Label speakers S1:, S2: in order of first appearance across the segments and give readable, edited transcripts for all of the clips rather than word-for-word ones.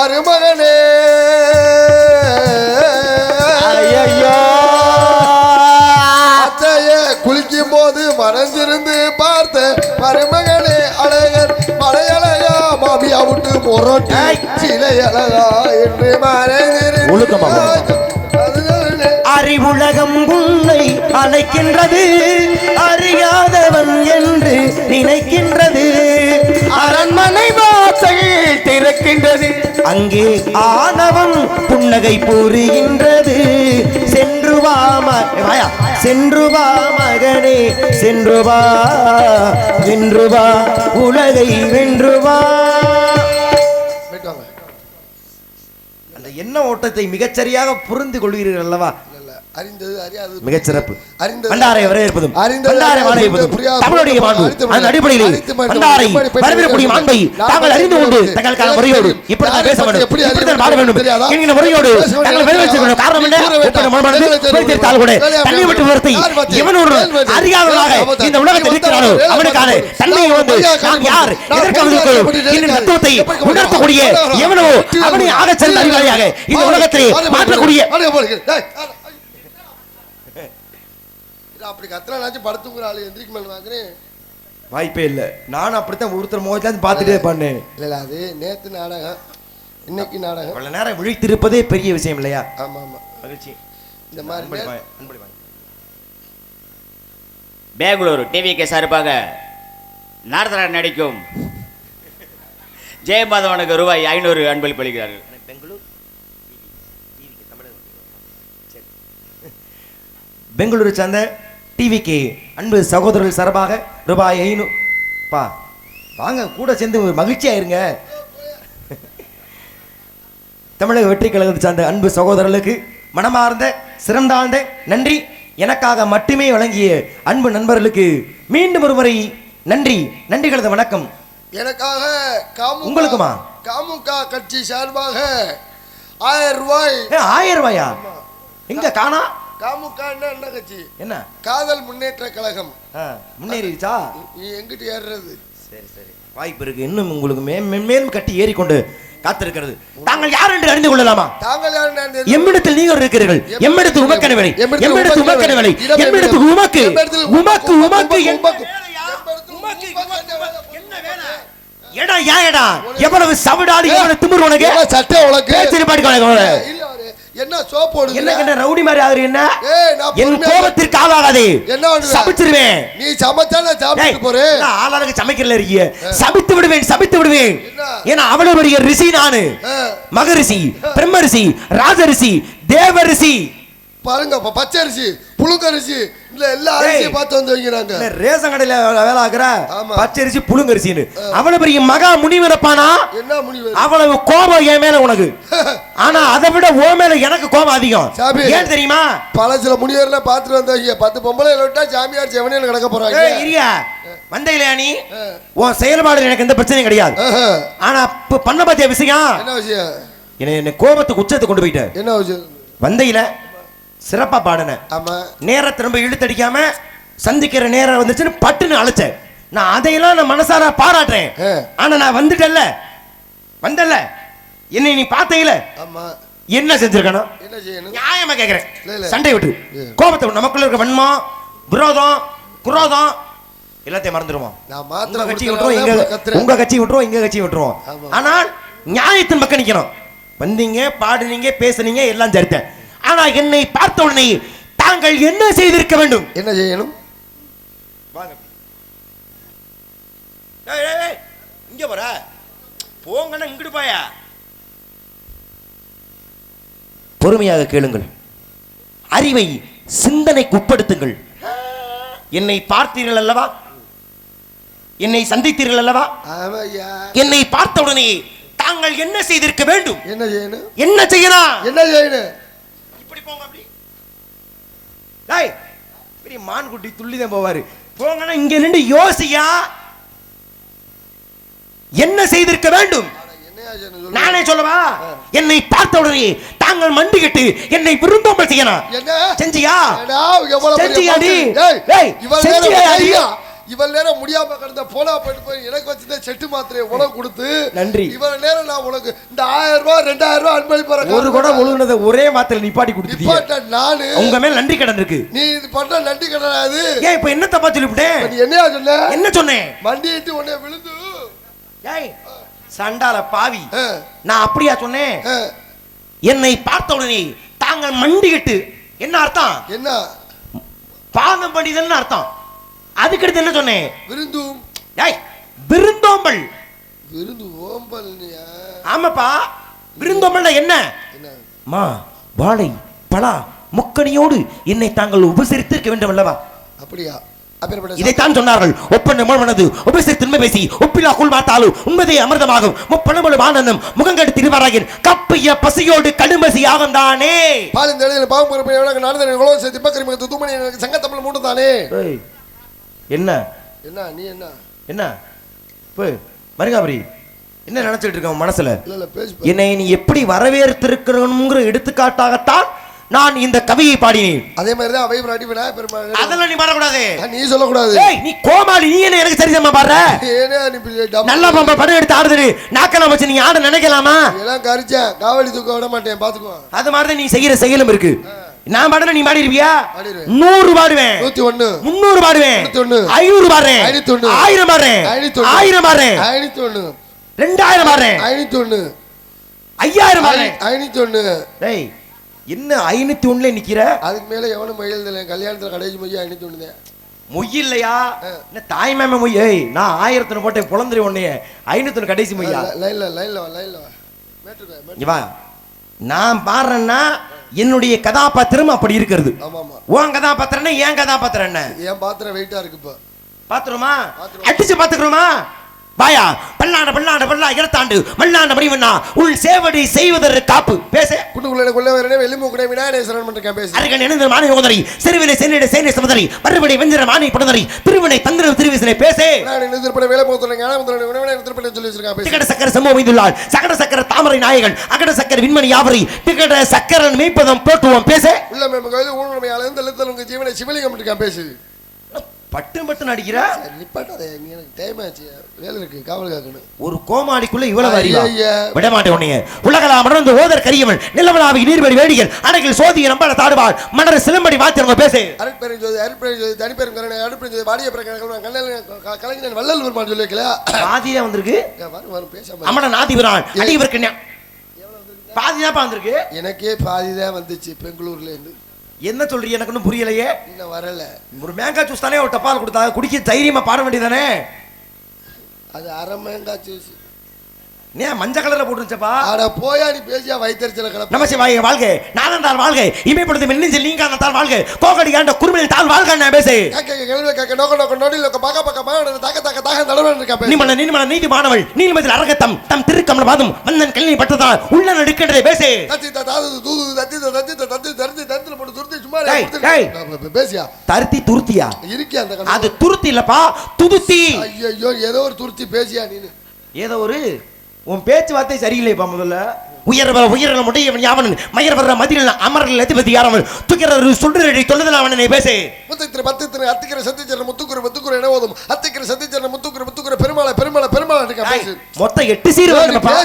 S1: மருமகனே
S2: ஐயோ
S1: அத்தைய குளிக்கும் போது மறைஞ்சிருந்து பார்த்த மருமகனே அழகர் மலையழகா மாமியா விட்டு முரட்டு சிலை அழகா என்று மறைந்திருந்து
S2: அறிவுலகம் உன்னை அழைக்கின்றது அறியாதவன் என்று நினைக்கின்றது அரண்மனை வாசல் திறக்கின்றது அங்கே ஆணவம் புன்னகை புரிகின்றது சென்று வா சென்று வா மகனே சென்று வா வென்று வா உலகை வென்று வா. அந்த எண்ண ஓட்டத்தை மிகச்சரியாக புரிந்து கொள்கிறீர்கள் அல்லவா?
S1: அறிந்தது அறியாது
S2: மிகச்சிறப்பு.
S1: பண்டாரை
S2: வரவேற்பதும் பண்டாரை வரவேற்பதும் தமிழுடைய மாண்பு. அந்த அடிப்படையில் பண்டாரை வரவேற்கக்கூடிய மாண்பை தாங்கள் அறிந்து கொண்டு தங்களுக்கான முறையோடு இப்படித்தான் பேச வேண்டும், இப்படித்தான் பாட வேண்டும் என்கிற முறையோடு தாங்கள் வரவேற்க வேண்டும். காரணம் என்ன? கூட தன்னை விட்டு வார்த்தை எவன் ஒரு அறியாதவனாக இந்த உலகத்தில் இருக்கிறானோ அவனுக்கான தன்மையை வந்து நாம் யார் எதற்காக இந்த தத்துவத்தை உணர்த்தக்கூடிய எவனோ அவனை ஆக சிறந்த அறிவாளியாக இந்த உலகத்திலே மாற்றக்கூடிய
S1: அப்படி கத்தனாச்சும் படுத்துங்கிற ஆளு எந்திரிக்கு மேல வாங்குறேன்
S2: வாய்ப்பே இல்லை. நானும் அப்படித்தான் ஒருத்தர் முகத்தான் பார்த்துட்டே பண்ணேன்.
S1: இல்ல அது நேத்து நாடகம் இன்னைக்கு நாடகம்
S2: இவ்வளவு நேரம் விழித்திருப்பதே பெரிய விஷயம் இல்லையா?
S1: ஆமா ஆமா மகிழ்ச்சி. இந்த மாதிரி
S3: பெங்களூரு டிவிக்கு சார்பாக நாரதராஜன் நடிக்கும் ஜெயமாதவனுக்கு ரூபாய் 500 அன்பளிப்பு அளிக்கிறார்கள்.
S2: பெங்களூரு சார்ந்த டிவிக்கு அன்பு சகோதரர்கள் சார்பாக ரூபாய் 500. பா வாங்க கூட சேர்ந்து மகிழ்ச்சியா இருங்க. தமிழக வெற்றி கழகத்தை சார்ந்த அன்பு சகோதரர்களுக்கு மனமார்ந்த சிறந்தாழ்ந்த நன்றி. எனக்காக மட்டுமே வழங்கிய அன்பு நண்பர்களுக்கு மீண்டும் ஒரு முறை நன்றி. நன்றி கலந்த வணக்கம்.
S1: எனக்காக
S2: உங்களுக்குமா
S1: காமுகா கட்சி சார்பாக 1000 ரூபாய்.
S2: 1000 ரூபாயா? எங்க காணா?
S1: காமுகா என்ன கட்சி?
S2: என்ன
S1: காதல் முன்னேற்ற கழகம்.
S2: முன்னேறிச்சா?
S1: நீ எங்கிட்ட ஏறுறது?
S2: சரி சரி வாய்ப்பு இருக்கு. இன்னும் உங்களுக்கு மேலும் கட்டி ஏறிக்கொண்டு காத்திருக்கிறது. தாங்கள் யார் என்று அறிந்து கொள்ளலாமா?
S1: தாங்கள் யார் என்று
S2: எம்மிடத்தில் நீங்கள் இருக்கிறீர்கள். எம்மிடத்தில் உமக்கு வேலை, எம்மிடத்தில் உமக்கு வேலை, எம்மிடத்தில் உமக்கு உமக்கு உமக்கு என்ன வேலை? எடா யாடா எவ்வளவு சவடாடி எவ்வளவு திமிரு உனக்கு?
S1: சட்டை உனக்கு
S2: சரி பாடிக்கோங்க.
S1: என்ன சோப் போடுது?
S2: என்ன ரவுடி மாதிரி ஆகுற? என்ன என் கோபத்திற்கு ஆளாகாதே.
S1: என்ன
S2: சபிச்சிருவேன்.
S1: நீ சமைச்சா நான் சாப்பிட்டு போறேன்.
S2: ஆளாளுக்கு சமைக்கல இருக்கிய சபித்து விடுவேன், சபித்து விடுவேன். ஏன்னா அவ்வளவு பெரிய ரிஷி நானு. மகரிஷி, பிரம்மரிஷி, ராஜரிஷி, தேவரிஷி.
S1: பாருங்க பச்சரிசி புழுங்கரிசி இல்ல எல்லா அரிசியும் பார்த்து வந்து வைக்கிறாங்க.
S2: ரேஷன் கடையில வேலை ஆகுற பச்சரிசி புழுங்கரிசின்னு அவ்வளவு பெரிய மகா முனிவரப்பானா?
S1: என்ன முனிவர்?
S2: அவ்வளவு கோபம் என் மேல உனக்கு. ஆனா அதை விட ஓ மேல எனக்கு கோபம் அதிகம். ஏன் தெரியுமா?
S1: பல சில முனிவர்ல பாத்துட்டு வந்தவங்க 10 பொம்பளை விட்டா சாமியார் செவனையில கிடக்க போறாங்க.
S2: இரியா வந்தையிலையா நீ? உன் செயல்பாடு எனக்கு எந்த பிரச்சனையும் கிடையாது. ஆனா பண்ண பாத்திய விஷயம்
S1: என்ன விஷயம்?
S2: என்ன கோபத்துக்கு உச்சத்தை கொண்டு போயிட்ட.
S1: என்ன விஷயம்?
S2: வந்தையில சிறப்பா பாடுன. நேரத்தை ரொம்ப இழுத்தடிக்காம சந்திக்கிற நேரம் வந்துச்சுன்னு பட்டுன்னு அழைச்சேன். நான் அதையெல்லாம் நான் மனசார பாராட்டுறேன். ஆனா நான் வந்துட்டல்ல வந்தல்ல என்னை நீ பார்த்தீங்கள என்ன செஞ்சிருக்கணும்? நியாயமா கேக்குறேன். சண்டை விட்டு கோபத்தை நமக்குள்ள இருக்க வன்மம் விரோதம் குரோதம் எல்லாத்தையும் மறந்துடுவோம். உங்க கட்சி விட்டுருவோம், உங்க கட்சி விட்டுருவோம், எங்க கட்சி விட்டுருவோம். ஆனால் நியாயத்தின் பக்கம் நிக்கணும். வந்தீங்க பாடுனீங்க பேசுனீங்க எல்லாம் சரித்தேன். ஆனா என்னை பார்த்த உடனே தாங்கள் என்ன செய்திருக்க வேண்டும்?
S1: என்ன செய்யணும்?
S2: இங்க போற போங்கன்னா இங்கிட்டு போயா. பொறுமையாக கேளுங்கள், அறிவை சிந்தனைக்கு உட்படுத்துங்கள். என்னை பார்த்தீர்கள் அல்லவா, என்னை சந்தித்தீர்கள் அல்லவா, என்னை பார்த்த உடனே தாங்கள் என்ன செய்திருக்க வேண்டும்?
S1: என்ன செய்யணும்?
S2: என்ன செய்யணும்?
S1: என்ன செய்யணும்?
S2: போங்க அப்படி. டேய் பெரிய மான்குட்டி துள்ளிதான் போவாரு. போங்கன்னா இங்க நின்று யோசியா என்ன செய்திருக்க வேண்டும்? நானே சொல்லவா? என்னை பார்த்த உடனே தாங்கள் மண்டிக்கிட்டு என்னை விரும்பாமல் செய்யணும். செஞ்சியா? செஞ்சியாடி?
S1: இவ்வளவு நேரம் முடியாம கிடந்த போனா போயிட்டு போய் எனக்கு வச்சிருந்த செட்டு மாத்திரையை உனக்கு கொடுத்து
S2: நன்றி.
S1: இவ்வளவு நேரம் நான் உனக்கு இந்த 1000 ரூபாய் 2000 ரூபாய் அன்பளிப்பு
S2: ஒரு கூட முழுனத ஒரே மாத்திரை நிப்பாட்டி கொடுத்துட்டீங்க.
S1: நானு
S2: உங்க மேல நன்றி கடன் இருக்கு.
S1: நீ இது பண்ற நன்றி கடன் அது.
S2: ஏன் இப்ப என்ன தப்பா சொல்லிவிட்டேன்?
S1: நீ என்னையா சொன்ன?
S2: என்ன சொன்னேன்?
S1: மண்டிட்டு உடனே விழுந்து.
S2: ஏய் சண்டால பாவி, நான் அப்படியா சொன்னேன்? என்னை பார்த்த உடனே தாங்கள் மண்டிக்கிட்டு என்ன அர்த்தம்?
S1: என்ன
S2: பாதம் பண்ணிதல்னு அர்த்தம். அதுக்கடுத்து என்ன சொன்னேன்?
S1: விருந்தும்.
S2: ஏய் விருந்தோம்பல்.
S1: விருந்து ஓம்பல்.
S2: ஆமாப்பா, விருந்தோம்பல் என்ன? மா வாழை பலா முக்கணியோடு என்னை தாங்கள் உபசரித்திருக்க வேண்டும் அல்லவா?
S1: அப்படியா?
S2: இதைத்தான் சொன்னார்கள். ஒப்பனை மனது உபசரித்து பேசி ஒப்பிலா குள் மாத்தாலு உண்மதே அமிர்தமாகும் முப்பணமலும் ஆனந்தம் முகங்கடி திருவாராயின் கப்பிய பசியோடு கடுமசி ஆகும் தானே.
S1: பாலின் தலையில் பாவம் பொறுப்பு நடந்த குலோ சேர்த்து பக்கரி தூமணி சங்க தமிழ் மூட்டு தானே.
S2: என்ன
S1: என்ன நீ என்ன
S2: என்ன போய் மருங்காபுரி என்ன நினைச்சிட்டு இருக்க மனசுல? என்னை நீ எப்படி வரவேற்றிருக்கிறங்கிற எடுத்துக்காட்டாகத்தான் நான் இந்த கவியை பாடினேன்.
S1: அதே மாதிரி தான் அவை பிராட்டி விநாயகர் பெருமாள்.
S2: அதெல்லாம் நீ பாடக்கூடாது.
S1: நீ சொல்லக்கூடாது.
S2: நீ கோமாளி, நீ என்ன எனக்கு சரிசமா பாடுற? நல்லா பம்ப படம் எடுத்து ஆடுது நாக்கெல்லாம் வச்சு நீ ஆட நினைக்கலாமா?
S1: எல்லாம் கரிச்சேன் காவலி தூக்க விட மாட்டேன் பாத்துக்கோ.
S2: அது மாதிரி நீ செய்யற செயலும் இருக்கு. நான் பாடுற நீ பாடிருப்பியா? 100 பாடுவேன்,
S1: 101
S2: 300 பாடுவேன், 500 பாடுறேன், 1000 பாடுறேன், 1000 பாடுறேன், 2000 பாடுறேன், 5000 பாடுறேன்,
S1: 501.
S2: டேய் என்ன 501ல நிக்கிற?
S1: அதுக்கு மேல எவனும் மொய்யல் கல்யாணத்துல கடைசி மொய்யா 501
S2: மொய் இல்லையா? என்ன தாய் மாம மொய்? நான் 1000 போட்டேன் புலந்திரி ஒன்னைய 501 கடைசி மொய்யா? வா நான் பாடுறேன்னா என்னுடைய கதாபாத்திரம் அப்படி இருக்கிறது. உன் கதாபாத்திரம் என் கதாபாத்திரம் என்ன?
S1: என் பாத்திரம் வெயிட்டா இருக்கு. இப்ப
S2: பாத்துருமா? அடிச்சு பாத்துக்கிறோமா? வாயா பல்லாண்ட பல்லாண்ட பல்லா இரத்தாண்டு மல்லாண்ட மணிவண்ணா உள் சேவடி செய்வதற்கு காப்பு பேச
S1: குண்டுக்குள்ள கொள்ளவரனே வெள்ளிமூக்குடை விநாயகேஸ்வரன் மன்றக்க பேச
S2: அருகன் இணைந்த மானை ஓதரி செருவிலை சென்னிட சேனை சமதரி மறுபடி வெஞ்சர மானை படதரி திருவினை தந்திர திருவிசனை பேச நான் நிதிர்பட வேலை போதுறேன் ஞானமுதரனை வினவனை நிதிர்பட சொல்லி வச்சிருக்கான் பேச டிகட சக்கர சமோவைந்துள்ளாள் சகட சக்கர தாமரை நாயகன் அகட சக்கர விண்மணி யாவரி டிகட சக்கரன் மேய்ப்பதம் போட்டுவோம் பேச உள்ள மேமகையில் ஊழ்மையால இந்த எழுத்தல் உங்க ஜீவனை சிவலிங்கம் இருக்கான் பேசு பட்டு பட்டு நடிக்கிற நிப்பாட்டாதே எனக்கு டைம் ஆச்சு வேலை இருக்கு காவல் காக்கணும் ஒரு கோமாளிக்குள்ள இவ்வளவு அறிவா விட மாட்டேன் உன்னைய உலகளா மணந்து ஓதர் கரியவன் நிலவலாவி நீர்வழி வேடிகள் அடகில் சோதிய நம்பள தாடுவாள் மணர சிலம்படி வாத்தியவங்க பேசு அருட்பெரும் ஜோதி அருட்பெரும் ஜோதி தனிப்பெரும் கருணை அருட்பெரும் ஜோதி வாடிய பிரகடன கண்ணல் கலைஞன் வள்ளல் பெருமான் சொல்லிக்கல பாதியா வந்திருக்கு வரும் பேசாம அம்மன நாதிவரான் அடிவருக்கு பாதியாப்பா வந்திருக்கு எனக்கே பாதிதான் வந்துச்சு பெங்களூர்ல இருந்து என்ன சொல்றீங்க எனக்கு ஒன்றும் புரியலையே இன்னும் வரல ஒரு மேங்கா ஜூஸ் தானே ஒரு டப்பால் கொடுத்தா குடிக்க தைரியமா பாட வேண்டியதானே அது அரை மேங்கா ஜூஸ் ஏன் மஞ்சள் கலர்ல போட்டுருச்சப்பா அட போயா நீ பேசியா வைத்தறிச்சல கலப்ப நமசி வாங்க வாழ்க நானந்தால் வாழ்க இமைப்படுத்து மின்னஞ்சல் நீங்க தால் வாழ்க கோகடி ஆண்ட குருமில் தால் வாழ்க நான் பேசு கேக்க நோக்க நோக்க நோடில பக்க பக்க மாட தக்க தக்க தக தடவன் இருக்க பேசு நீமன நீதி மாணவள் நீதிமதில் அரகத்தம் தம் திருக்கமல வாதம் வந்தன் கல்வி பட்டதா உள்ள நடுக்கின்றதை பேசு தத்தி தாது தூது தத்தி தத்தி தத்தி தத்தி தத்தில போட்டு துருத்தி சும்மா பேசியா தருத்தி துருத்தியா இருக்கே அந்த அது துருத்தி இல்லப்பா துதுத்தி ஐயோ ஏதோ ஒரு துருத்தி பேசியா நீ ஏதோ ஒரு உன் பேச்சுவார்த்தை சரியில்லைப்பா முதல்ல உயர முடியவன் யாவன் மயர் வர்ற மதியில் அமரில் அதிபதி யாரவன் துக்கிற சொல்றடி தொழுதல் அவனை பேசு முத்திர பத்திர அத்திக்கிற சத்திச்சர முத்துக்குற முத்துக்குற என்ன ஓதும் அத்திக்கிற சத்திச்சர முத்துக்குற முத்துக்குற பெருமாளை பெருமாளை பெருமாளை இருக்க பேசு மொத்தம் 8 சீர் வந்துப்பா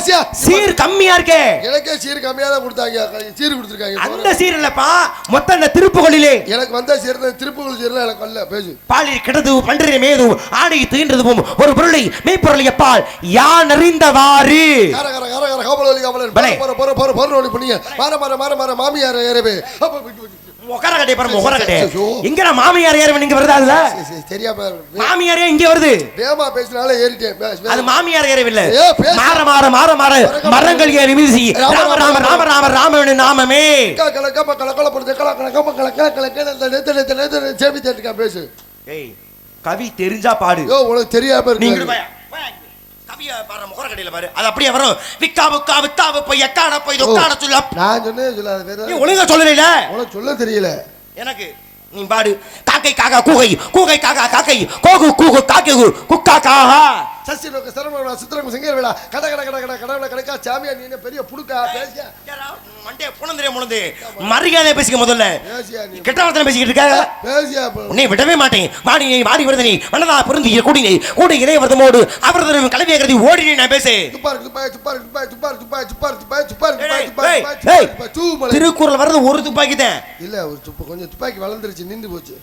S2: சீர் கம்மியா இருக்கே எனக்கே சீர் கம்மியா தான் கொடுத்தாங்க சீர் கொடுத்திருக்காங்க அந்த சீர் இல்லப்பா மொத்தம் அந்த திருப்புகளிலே எனக்கு வந்த சீர் திருப்புகள் சீர்ல எனக்கு வரல பேசு பாலில் கிடது பன்றி மேது ஆடை தீன்றதும் ஒரு பொருளை மெய்ப்பொருளை அப்பால் யான் அறிந்தவாறு கர கர கர கர கோபலோலி கோபலன் போற பண்ணிய மாற மாமியார் ஏறவே ஒகர கட்டை பாரு ஒகர கட்டை எங்கடா மாமியார் ஏறவே நீங்க வருதால சரியா மாமியாரே இங்க வருது வேமா பேசினால ஏறிட்டேன் அது மாமியார் ஏறவே இல்ல மாற மரங்கள் ஏறி வீசி ராம நாமமே கலக்கல போடு கலக்கல சேவி தேட்டுக்க பேசு ஏய் கவி தெரிஞ்சா பாடு யோ உனக்கு தெரியாம இருக்கு நீங்க கவியா பாரு முகர கடையில பாரு அது அப்படியே வரும் விக்காவு போய் எக்காட போய் தொக்காட சொல்ல நான் சொன்னே சொல்லாத வேற நீ ஒழுங்கா சொல்லல உனக்கு சொல்ல தெரியல எனக்கு நீ பாடு காக்கை காக்கா கூகை காக்கா காக்கை கோகு கூகு காக்கை குக்கா காஹா
S1: சசி நோக்க சரவண சித்திரங்க சிங்கர் விழா கட கட கட கட கடவுள கடைக்கா சாமியா நீ என்ன பெரிய புடுக்கா பேசியா
S2: மண்டே புணந்திரே முணந்து மரியாதை பேசிக்க முதல்ல
S1: பேசியா நீ
S2: கெட்ட வார்த்தை பேசிக்கிட்டு இருக்காங்க
S1: பேசியா
S2: உன்னை விடவே மாட்டேன் வாடி வருதனி மனதா பொருந்தி கூடினே கூட இறைவர்தமோடு அவர்தம் கலவியகிறதி ஓடினே நான் பேசு திருக்குறள் வர்றது ஒரு துப்பாக்கி தான்
S1: இல்ல ஒரு கொஞ்சம் துப்பாக்கி வளர்ந்துருச்சு நின்று போச்சு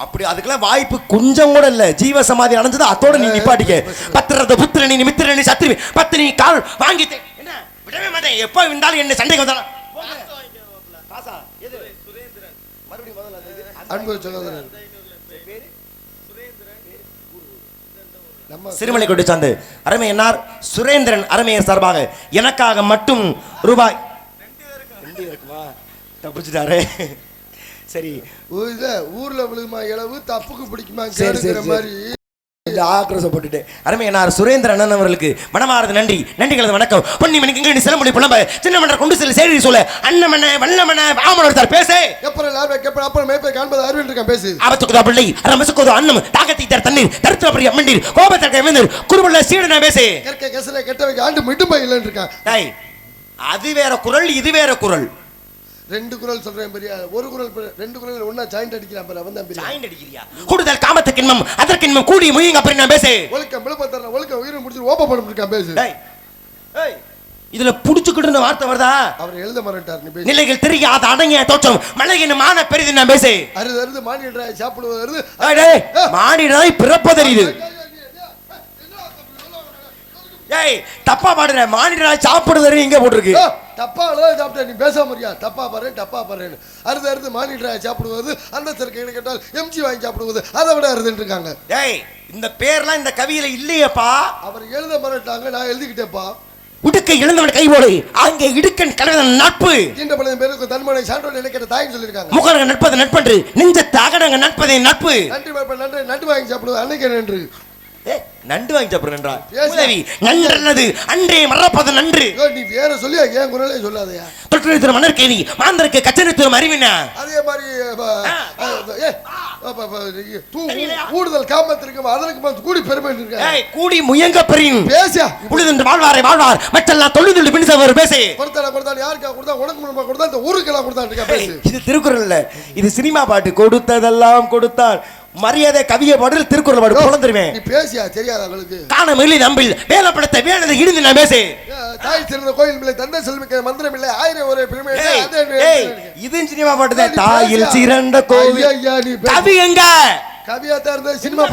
S2: அப்படி அதுக்கெல்லாம் வாய்ப்பு கொஞ்சம் கூட இல்ல ஜீவ சமாதி அடைஞ்சது அதோட நீ நிப்பாட்டிக்க பத்திரத புத்திரனி மித்திரனி சத்திரி பத்தினி கால் வாங்கிட்டு என்ன விடவே மாட்டேன் எப்ப இருந்தாலும் என்ன சண்டைக்கு வந்தாலும்
S1: அன்பு சகோதரர்
S2: சிறுமலை கொண்டு சார்ந்து அருமையன்னார் சுரேந்திரன் அருமையர் சார்பாக எனக்காக மட்டும் ரூபாய் 2 இருக்குமா தப்பிச்சுட்டாரே சரி
S1: ஊர்ல விழுமா இளவு தப்புக்கு பிடிக்குமா கேடுங்கிற மாதிரி
S2: ஆக்ரோசப்பட்டுட்டு அருமையனார் சுரேந்திர அண்ணன் அவர்களுக்கு மனமார்ந்த நன்றிகளது வணக்கம் பொன்னி மணிக்கு சிலம்புடி புலம்ப சின்ன மன்ற கொண்டு செல்ல செய்தி சொல்ல அண்ணமன வல்லமன வாமனோர் பேசே
S1: அப்புறம் மேப்பை காண்பது அறிவில் இருக்கான் பேசு
S2: அவத்துக்குதா பிள்ளை ரமசுக்குதோ அன்னம் தாகத்தை தர தண்ணீர் தருத்திரப்படி அம்மண்டீர் கோபத்திற்க வேந்தர் குருபுள்ள சீடனா பேசே
S1: கற்க கசல கெட்டவைக்கு ஆண்டு மிட்டும்பை இல்லைன்னு இருக்கான்
S2: டேய் அது வேற குரல் இது வேற குரல்
S1: 2 குரல் சொல்றேன் பெரிய ஒரு குரல் 2 குரல் ஒண்ணா ஜாயிண்ட் அடிக்கிறான் பாரு அவன் தான் பெரிய
S2: ஜாயிண்ட் அடிக்கிறியா கூடுதல் காமத்துக்கு இன்பம் அதற்கு இன்பம் கூடி முயங்க அப்படி நான் பேசே
S1: ஒழுக்கம் விழுப்பத்தர ஒழுக்கம் உயிரை முடிச்சு ஓப பண்ண இருக்கான் பேசு
S2: டேய் ஏய் இதுல புடிச்சுக்கிட்டு வார்த்தை வருதா
S1: அவர் எழுத மறட்டார் நீ பேசு
S2: நிலைகள் தெரிய அது அடங்கிய தோற்றம் மலையின் மான பெரிது நான் பேசே
S1: அருது மானியராய் சாப்பிடுவது
S2: டேய் மானியராய் பிறப்பதறிது ஏய் தப்பா பாடுற மானியராய் சாப்பிடுறது இங்க போட்டுருக்கு
S1: தப்பா சாப்பிட்ட நீ பேச முடியா தப்பா பாரு அருது மானியராய் சாப்பிடுவது அந்த சரக்கு கேட்டால் எம்ஜி வாங்கி சாப்பிடுவது அதை விட அருதுன்னு இருக்காங்க
S2: டேய் இந்த பேர்லாம் இந்த கவியில இல்லையேப்பா
S1: அவர் எழுத மறட்டாங்க நான் எழுதிக்கிட்டேப்பா
S2: உடுக்கை இழந்தவன் கைவோடு அங்கே இடுக்கன் கலவன் நட்பு
S1: இந்த பல பேருக்கு தன்மனை சான்றோடு நினைக்கிற தாயின்னு சொல்லியிருக்காங்க
S2: முகரங்க நட்பது நட்பன்று நெஞ்சத்து அகடங்க நட்பதே நட்பு
S1: நன்றி வாங்கி சாப்பிடுவது அன்னைக்கு நன்று
S2: நண்டு வாங்கி சாப்பிடுறா நன்றல்லது அன்றே மறப்பது நன்று
S1: நீ வேற சொல்லியா ஏன் குரலே சொல்லாதயா
S2: தொற்று மன்னர்கேணி மாந்தருக்கு கச்சனத்துவம் அறிவினா
S1: அதே மாதிரி கூடுதல் காமத்திற்கு அதற்கு கூடி பெருமை
S2: கூடி முயங்க பெரியும்
S1: பேசியா
S2: உழுது வாழ்வாரை வாழ்வார் மற்றெல்லாம் தொழுது பிடிச்சவர் பேசு
S1: கொடுத்தா யாருக்கா கொடுத்தா உனக்கு முன்பா கொடுத்தா இந்த ஊருக்கெல்லாம் கொடுத்தா பேசு
S2: இது திருக்குறள் இல்ல இது சினிமா பாட்டு கொடுத்ததெல்லாம் கொடுத்தார் மரியாதை கவிய பாடல் திருக்குறள் பாடு புலந்துருவேன்
S1: நீ பேசியா தெரியாத அவளுக்கு
S2: காண மில்லி நம்பில் வேலப்படத்தை வேணதை இடிந்து நான் பேசு
S1: தாய் சிறந்த கோயில் இல்லை தந்தை செல்மிக்க மந்திரம் இல்லை ஆயிரம் ஒரே பெருமை
S2: இது சினிமா பாட்டு தான் தாயில் சிறந்த கோவில் கவி எங்க
S1: கவியா தான் சினிமா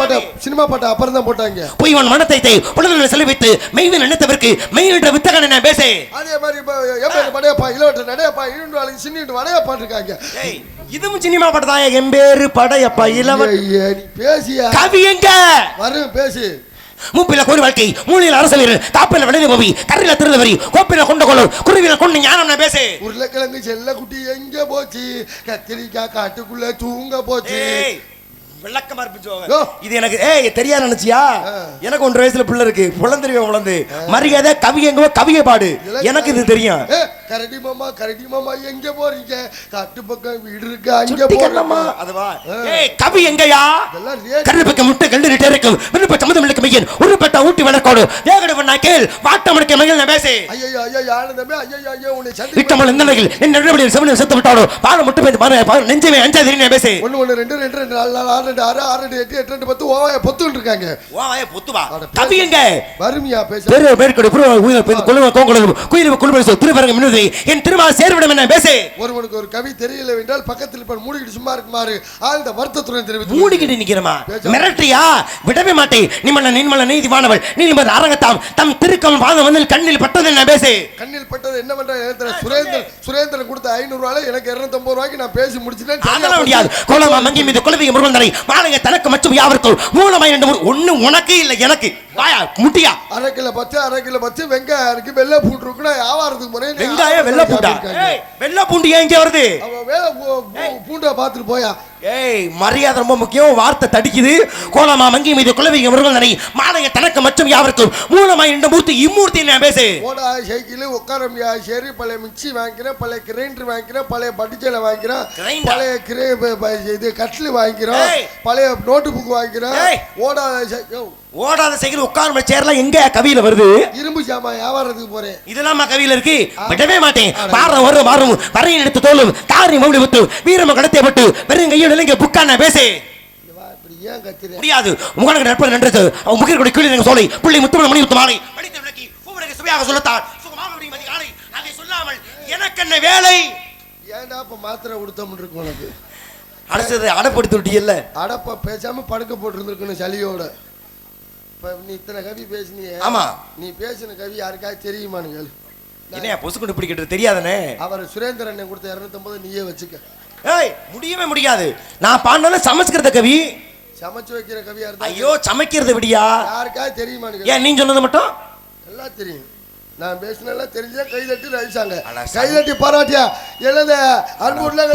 S1: பாட்டு அப்புறம் தான் போட்டாங்க
S2: பொய்வன் மனத்தை உடலில் செலவித்து மெய்வன் நினைத்தவருக்கு மெய்வென்ற வித்தகனை நான் பேசே
S1: அதே மாதிரி எம்பேரு படையப்பா இளவட்ட நடையப்பா இருண்டு வாழை சின்னிட்டு வடையப்பா இருக்காங்க
S2: இதுவும் சினிமா பாட்டு தான் எம்பேரு படையப்பா இளவட்ட
S1: நீ பேசியா
S2: கவி எங்க
S1: வரும் பேசு
S2: மூப்பில கோரி வாழ்க்கை மூலையில் அரச வீரர் காப்பில விளைவு போவி கரில திருந்தவரி கோப்பில கொண்ட கொள்ளூர் குருவில கொண்டு ஞானம் நான் பேசு
S1: உருளைக்கிழங்கு செல்ல குட்டி எங்க போச்சு கத்திரிக்காய் காட்டுக்குள்ள தூங்க போச்சு
S2: விளக்கமா இருப்பிச்சோங்க இது எனக்கு தெரியா நினைச்சியா எனக்கு 1 வயசுல பிள்ளை இருக்கு புலந்தெரியும் மரியாதை கவி எங்கோ கவியை பாடு எனக்கு இது தெரியும்
S1: கரடி மாமா எங்க போறீங்க காட்டு பக்கம் வீடு இருக்கு அங்க போறோமா
S2: அதுவா கவி எங்கயா கருப்பக்க முட்டை கண்டு ரிட்டே இருக்கும் விருப்ப சம்மதம் இல்ல மையன் உருப்பட்ட ஊட்டி வளர்க்கோடு வேகட பண்ணா கேள் வாட்டமடக்க மகள் நான் பேசு
S1: ஐயோ ஆனந்தமே ஐயோ உன்னை சந்தி
S2: விட்டமல் இந்த நிலையில் என்ன நடுவடியில் செவனில் செத்து விட்டாரோ பால முட்டை பேந்து பாரு நெஞ்சமே அஞ்சாதிரி நான் பேசு
S1: 1 1 2 2 4 6 8 8 10 ஓவாய பொத்துன்னு இருக்காங்க
S2: ஓவாய பொத்துவா கவி எங்க
S1: வறுமையா பேச
S2: பெரிய பேர்க்கடு புரு கொள்ளுவ கோங்கொள்ளும் குயிலுவ குழுபரிசு திருவரங்க மினுதை என் திருமால் சேர்விடம் என்ன பேசு
S1: ஒருவனுக்கு ஒரு கவி தெரியல என்றால் பக்கத்தில் இப்ப மூடிக்கிட்டு சும்மா இருக்குமாறு ஆழ்ந்த வருத்தத்துடன் தெரிவித்து
S2: மூடிக்கிட்டு நிக்கிறமா மிரட்டியா விடவே மாட்டேன் நிம்மல நீதிமானவள் நீதிமன்ற அரங்கத்தாம் தம் திருக்கம் வாதம் வந்து கண்ணில் பட்டது என்ன பேசு
S1: கண்ணில் பட்டது என்னவென்ற சுரேந்திரன் கொடுத்த 500 ரூபாய் எனக்கு 250 ரூபாய்க்கு நான் பேசி முடிச்சிட்டேன்
S2: அதெல்லாம் முடியாது கோலமா மங்கி மீது குலவிக முருகந்தனை மாலைய தனக்கு மற்றும் யாவருக்கும் மூலமாய் 2 ஒண்ணு உனக்கு இல்ல எனக்கு வாயா முட்டியா
S1: அரை கிலோ பச்சை வெங்காயம் இருக்கு வெள்ளை பூண்டு இருக்குன்னா வியாபாரத்துக்கு முறை
S2: வெங்காயம் வெள்ளை பூண்டா வெள்ளை பூண்டு ஏன் இங்க வருது
S1: அவன் வேலை பூண்டை பார்த்துட்டு போயா
S2: ஏய் மரியாதை ரொம்ப முக்கியம். வார்த்தை தடிக்குது. கோலமா மங்கி மீது குலவிங்க முருகன் நனை மாலைய தனக்கு மற்றும் யாவருக்கும் மூலமாய் இந்த மூர்த்தி இம்மூர்த்தி நான் பேசு.
S1: ஓடா சைக்கிள் உட்கார முடியாது. சரி, பழைய மிக்சி வாங்கிக்கிறேன், பழைய கிரைண்டர் வாங்கிக்கிறேன், பழைய பட்டிச்சலை வாங்கிக்கிறேன், பழைய இது கட்லு வாங்கிக்கிறோம், பழைய நோட்டு புக் வாங்கிக்கிறோம்.
S2: ஓடாத சைக்கிள் உட்கார சேர்லாம் எங்க கவியில வருது?
S1: இரும்பு சாமா வியாபாரத்துக்கு போறேன்.
S2: இதெல்லாம் கவியில இருக்கு. விடவே மாட்டேன். வாரம் ஒரு வாரம் வரையும் எடுத்து தோலும் காரி மௌலி விட்டு வீரம கடத்தை விட்டு வெறும் கையில் நிலைங்க புக்கான பேசு.
S1: ஏன் கத்துறேன்?
S2: முடியாது. உங்களுக்கு நட்பு நன்றது. அவன் முகிர் கொடி கீழே சோலை புள்ளி முத்துமணி மணி முத்து மாலை மணித்த விளக்கி பூவரக சுவையாக சொல்லத்தான் சுகமாக மணி மதி காலை அதை சொல்லாமல் எனக்கு என்ன வேலை?
S1: ஏன்டா இப்ப மாத்திரை கொடுத்தோம்னு இருக்கு உனக்கு?
S2: அடுத்தது அடப்படுத்தி விட்டியல்ல.
S1: அடப்ப பேசாம படுக்க போட்டு இருந்திருக்கணும் சளியோட. இப்ப நீ இத்தனை கவி பேசினியே.
S2: ஆமா.
S1: நீ பேசின கவி யாருக்காவது தெரியுமானுங்க?
S2: என்ன பொசுக்குண்டு பிடிக்கிறது தெரியாதனே.
S1: அவர் சுரேந்திரன் கொடுத்த 250 நீயே வச்சுக்க.
S2: ஏய் முடியவே முடியாது. நான் பாடினாலும் சமஸ்கிருத கவி.
S1: சமைச்சு வைக்கிற கவியா இருந்தா.
S2: ஐயோ சமைக்கிறது விடியா?
S1: யாருக்காவது தெரியுமானுங்க?
S2: ஏன் நீ சொன்னது மட்டும்?
S1: எல்லாம் தெரியும். நான் பேசினெல்லாம் தெரிஞ்சா கைதட்டி ரசிச்சாங்க. கைதட்டி பாராட்டியா எழுத அன்புள்ள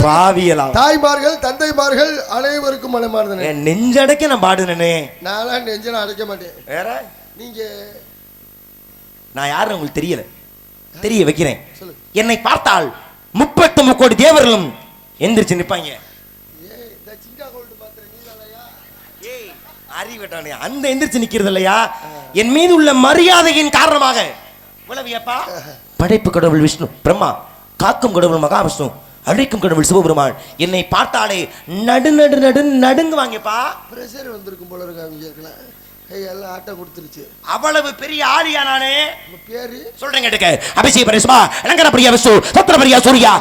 S1: தாய்மார்கள் தந்தைமார்கள் அனைவருக்கும் மனமார்ந்தனே.
S2: நெஞ்சடைக்க நான் பாடுனே.
S1: நான்லாம் நெஞ்சல அடைக்க மாட்டேன். வேற நீங்க
S2: நான் யாரும் உங்களுக்கு தெரியல. தெரிய வைக்கிறேன். என்னை பார்த்தால் 33 கோடி தேவர்களும் எந்திரிச்சு நிப்பாங்க. அறிவிட்டானே அந்த எந்திரிச்சு நிக்கிறது இல்லையா? என் மீது உள்ள மரியாதையின் காரணமாக படைப்பு கடவுள் விஷ்ணு பிரம்மா, காக்கும் கடவுள் மகாவிஷ்ணு, அழைக்கும் கடவுள் சிவபெருமான் என்னை பார்த்தாலே நடு நடு நடு நடுங்குவாங்கப்பா. பிரஷர் வந்திருக்கும் போல இருக்காங்க. கையெல்லாம் ஆட்ட கொடுத்துருச்சு. அவ்வளவு பெரிய ஆளியா நானே. பேரு சொல்றேன் கேட்டுக்க. அபிஷேக பரிசுமா அலங்கர பிரியா விஷ்ணு சத்திர பிரியா சூர்யா.